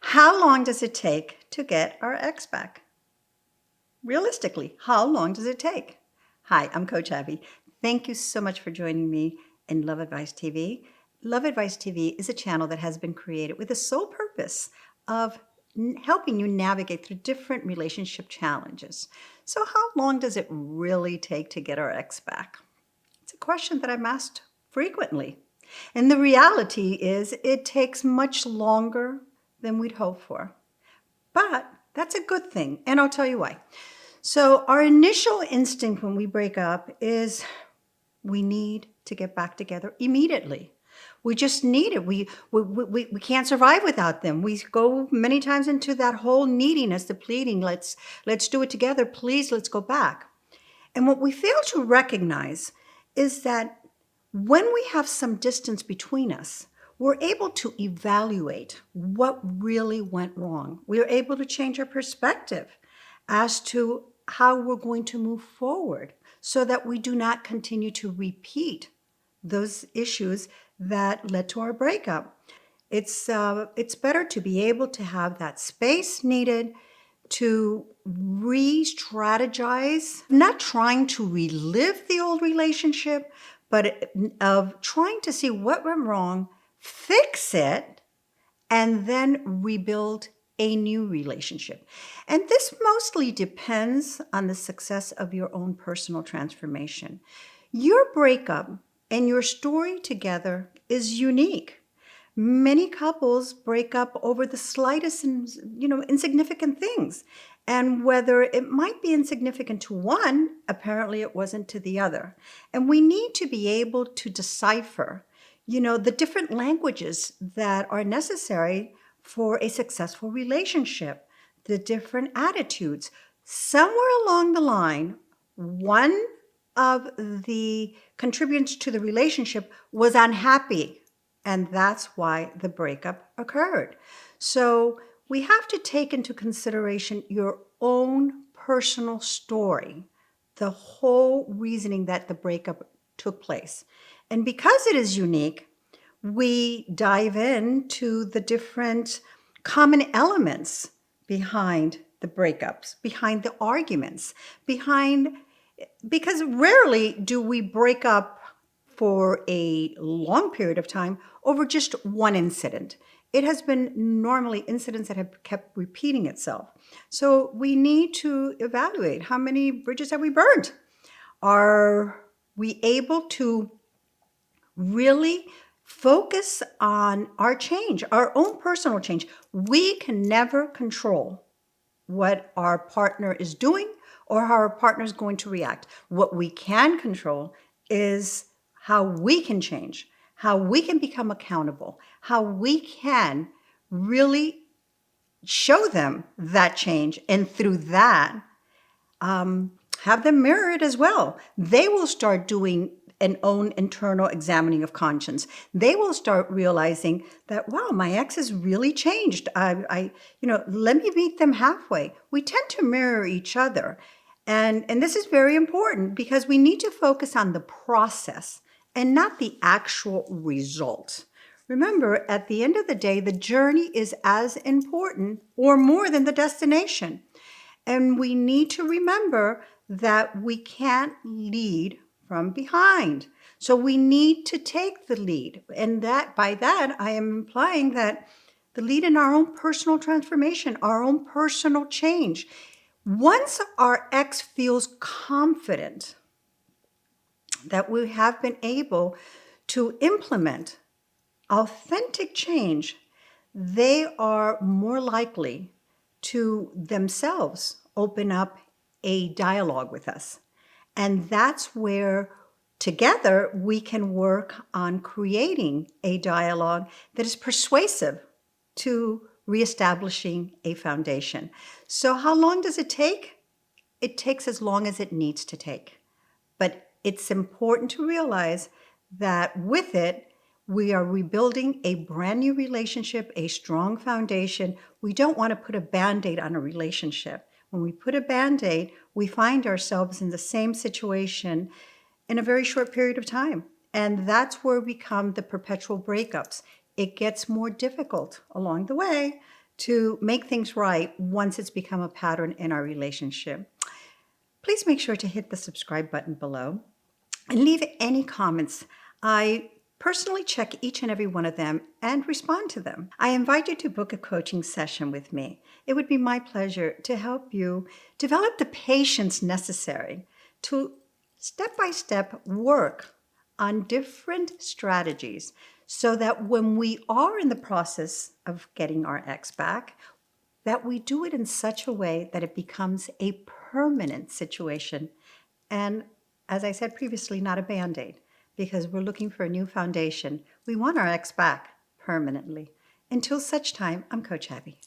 How long does it take to get our ex back? Realistically, how long does it take? Hi, I'm Coach Abby. Thank you so much for joining me in Love Advice TV. Love Advice TV is a channel that has been created with the sole purpose of helping you navigate through different relationship challenges. So how long does it really take to get our ex back? It's a question that I'm asked frequently. And the reality is it takes much longer than we'd hope for. But that's a good thing, and I'll tell you why. So our initial instinct when we break up is we need to get back together immediately. We just need it. We can't survive without them. We go many times into that whole neediness, the pleading, let's do it together, please, let's go back. And what we fail to recognize is that when we have some distance between us, we're able to evaluate what really went wrong. We're able to change our perspective as to how we're going to move forward so that we do not continue to repeat those issues that led to our breakup. It's better to be able to have that space needed to re-strategize, not trying to relive the old relationship, but of trying to see what went wrong, fix it, and then rebuild a new relationship. And this mostly depends on the success of your own personal transformation. Your breakup and your story together is unique. Many couples break up over the slightest, insignificant things. And whether it might be insignificant to one, apparently it wasn't to the other. And we need to be able to decipher, the different languages that are necessary for a successful relationship, the different attitudes. Somewhere along the line, one of the contributors to the relationship was unhappy. And that's why the breakup occurred. So we have to take into consideration your own personal story, the whole reasoning that the breakup took place. And because it is unique, we dive into the different common elements behind the breakups, behind the arguments, because rarely do we break up for a long period of time over just one incident. It has been normally incidents that have kept repeating itself. So we need to evaluate how many bridges have we burned? Are we able to really focus on our change, our own personal change? We can never control what our partner is doing or how our partner is going to react. What we can control is how we can change, how we can become accountable, how we can really show them that change, and through that, have them mirror it as well. They will start doing an own internal examining of conscience. They will start realizing that, wow, my ex has really changed. Let me meet them halfway. We tend to mirror each other. And this is very important because we need to focus on the process and not the actual result. Remember, at the end of the day, the journey is as important or more than the destination. And we need to remember that we can't lead from behind. So we need to take the lead. And by that, I am implying that the lead in our own personal transformation, our own personal change. Once our ex feels confident that we have been able to implement authentic change, they are more likely to themselves open up a dialogue with us. And that's where together we can work on creating a dialogue that is persuasive to reestablishing a foundation. So how long does it take? It takes as long as it needs to take. But it's important to realize that with it, we are rebuilding a brand new relationship, a strong foundation. We don't want to put a Band-Aid on a relationship. When we put a Band-Aid, we find ourselves in the same situation in a very short period of time. And that's where we come the perpetual breakups. It gets more difficult along the way to make things right once it's become a pattern in our relationship. Please make sure to hit the subscribe button below and leave any comments. I personally check each and every one of them and respond to them. I invite you to book a coaching session with me. It would be my pleasure to help you develop the patience necessary to step by step work on different strategies so that when we are in the process of getting our ex back, that we do it in such a way that it becomes a permanent situation. And as I said previously, not a Band-Aid, because we're looking for a new foundation. We want our ex back permanently. Until such time, I'm Coach Abby.